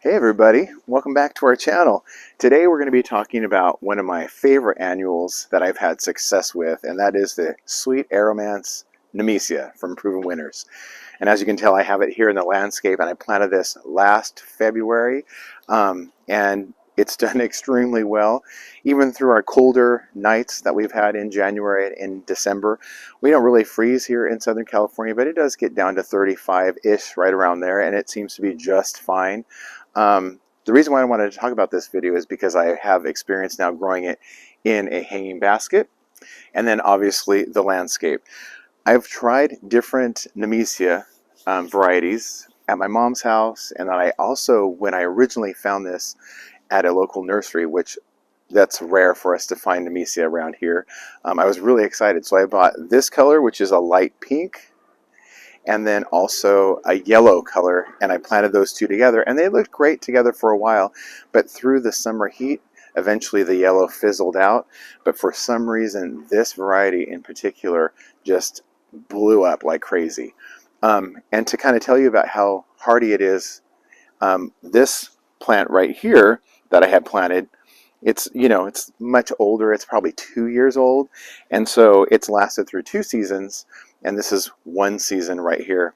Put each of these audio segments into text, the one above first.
Hey everybody, welcome back to our channel. Today we're going to be talking about one of my favorite annuals that I've had success with, and that is the Sweet Aromance Nemesia from Proven Winners. And as you can tell, I have it here in the landscape, and I planted this last February, and it's done extremely well. Even through our colder nights that we've had in January and December, we don't really freeze here in Southern California, but it does get down to 35-ish, right around there, and it seems to be just fine. The reason why I wanted to talk about this video is because I have experience now growing it in a hanging basket, and then obviously the landscape. I've tried different Nemesia varieties at my mom's house, and then I also, when I originally found this at a local nursery, which that's rare for us to find Nemesia around here, I was really excited. So I bought this color, which is a light pink, and then also a yellow color, and I planted those two together, and they looked great together for a while, but through the summer heat, eventually the yellow fizzled out. But for some reason, this variety in particular just blew up like crazy. And to kind of tell you about how hardy it is, this plant right here that I had planted, it's much older. It's probably 2 years old, and so it's lasted through 2 seasons, and this is 1 season right here.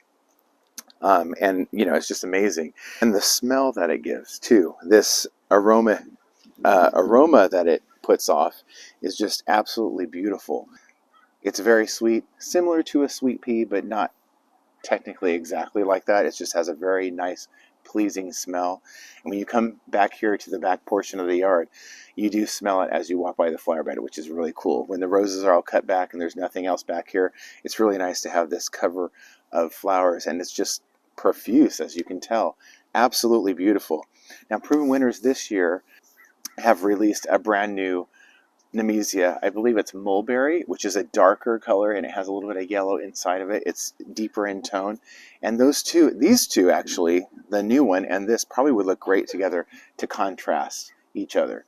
And it's just amazing, and the smell that it gives too. This aroma that it puts off is just absolutely beautiful. It's very sweet, similar to a sweet pea, but not technically exactly like that. It just has a very nice, pleasing smell. And when you come back here to the back portion of the yard, you do smell it as you walk by the flower bed, which is really cool. When the roses are all cut back and there's nothing else back here, it's really nice to have this cover of flowers, and it's just profuse, as you can tell. Absolutely beautiful. Now, Proven Winners this year have released a brand new Nemesia. I believe it's mulberry, which is a darker color, and it has a little bit of yellow inside of it. It's deeper in tone, and these two actually, the new one and this, probably would look great together to contrast each other.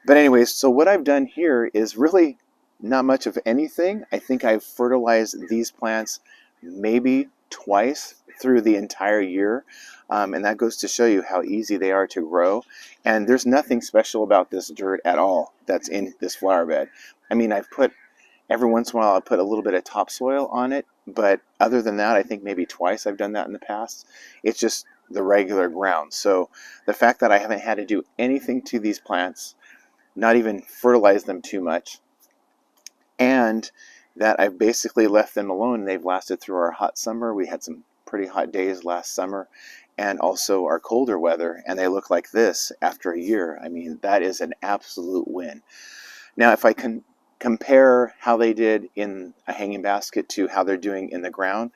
But anyways, so what I've done here is really not much of anything. I think I've fertilized these plants maybe twice through the entire year, and that goes to show you how easy they are to grow. And there's nothing special about this dirt at all that's in this flower bed. I mean, every once in a while I'll put a little bit of topsoil on it, but other than that, I think maybe twice I've done that in the past. It's just the regular ground. So the fact that I haven't had to do anything to these plants, not even fertilize them too much, and that I've basically left them alone. They've lasted through our hot summer. We had some pretty hot days last summer, and also our colder weather, and they look like this after a year. I mean, that is an absolute win. Now, if I can compare how they did in a hanging basket to how they're doing in the ground,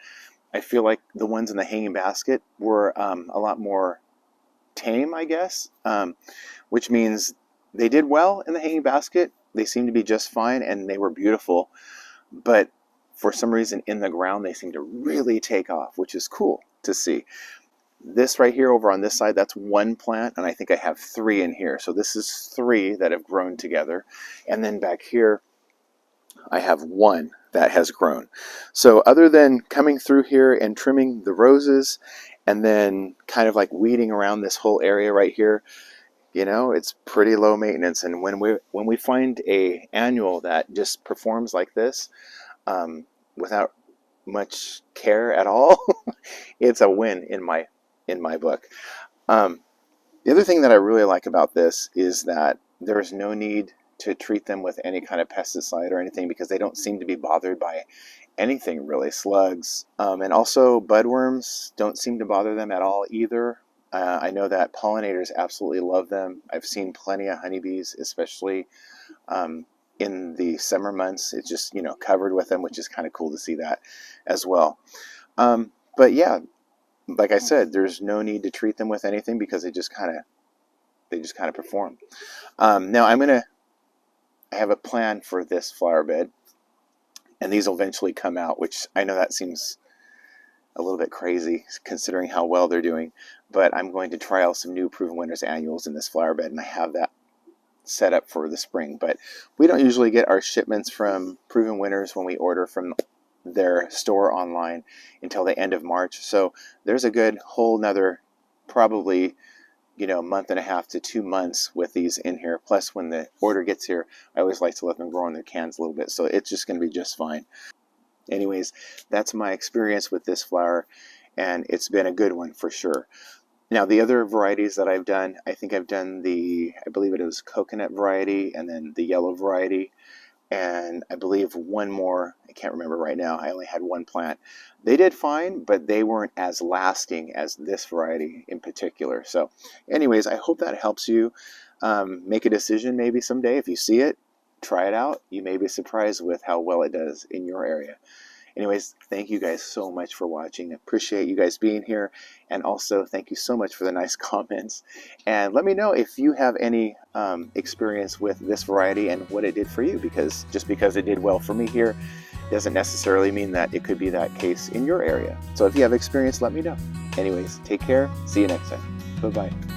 I feel like the ones in the hanging basket were a lot more tame, I guess, which means they did well in the hanging basket. They seemed to be just fine, and they were beautiful. But for some reason in the ground, they seem to really take off, which is cool to see. This right here over on this side, that's one plant, and I think I have 3 in here. So this is 3 that have grown together. And then back here, I have 1 that has grown. So other than coming through here and trimming the roses, and then kind of like weeding around this whole area right here, it's pretty low maintenance. And when we find a annual that just performs like this, without much care at all, it's a win in my book. The other thing that I really like about this is that there's no need to treat them with any kind of pesticide or anything, because they don't seem to be bothered by anything really. Slugs, and also budworms don't seem to bother them at all either. I know that pollinators absolutely love them. I've seen plenty of honeybees, especially in the summer months. It's just, covered with them, which is kind of cool to see that as well. But yeah, like I said, there's no need to treat them with anything, because they just kind of perform. Now I have a plan for this flower bed, and these will eventually come out, which I know that seems a little bit crazy considering how well they're doing, but I'm going to try out some new Proven Winners annuals in this flower bed, and I have that set up for the spring. But we don't usually get our shipments from Proven Winners when we order from their store online until the end of March. So there's a good whole nother probably month and a half to 2 months with these in here. Plus, when the order gets here, I always like to let them grow in their cans a little bit, so it's just going to be just fine. Anyways, that's my experience with this flower, and it's been a good one for sure. Now, the other varieties that I've done, I think I've done I believe it was coconut variety, and then the yellow variety, and I believe one more. I can't remember right now. I only had one plant. They did fine, but they weren't as lasting as this variety in particular. So anyways, I hope that helps you make a decision maybe someday. If you see it, try it out. You may be surprised with how well it does in your area. Anyways, thank you guys so much for watching. I appreciate you guys being here. And also, thank you so much for the nice comments. And let me know if you have any experience with this variety and what it did for you, because just because it did well for me here doesn't necessarily mean that it could be that case in your area. So if you have experience, let me know. Anyways, take care. See you next time. Bye-bye.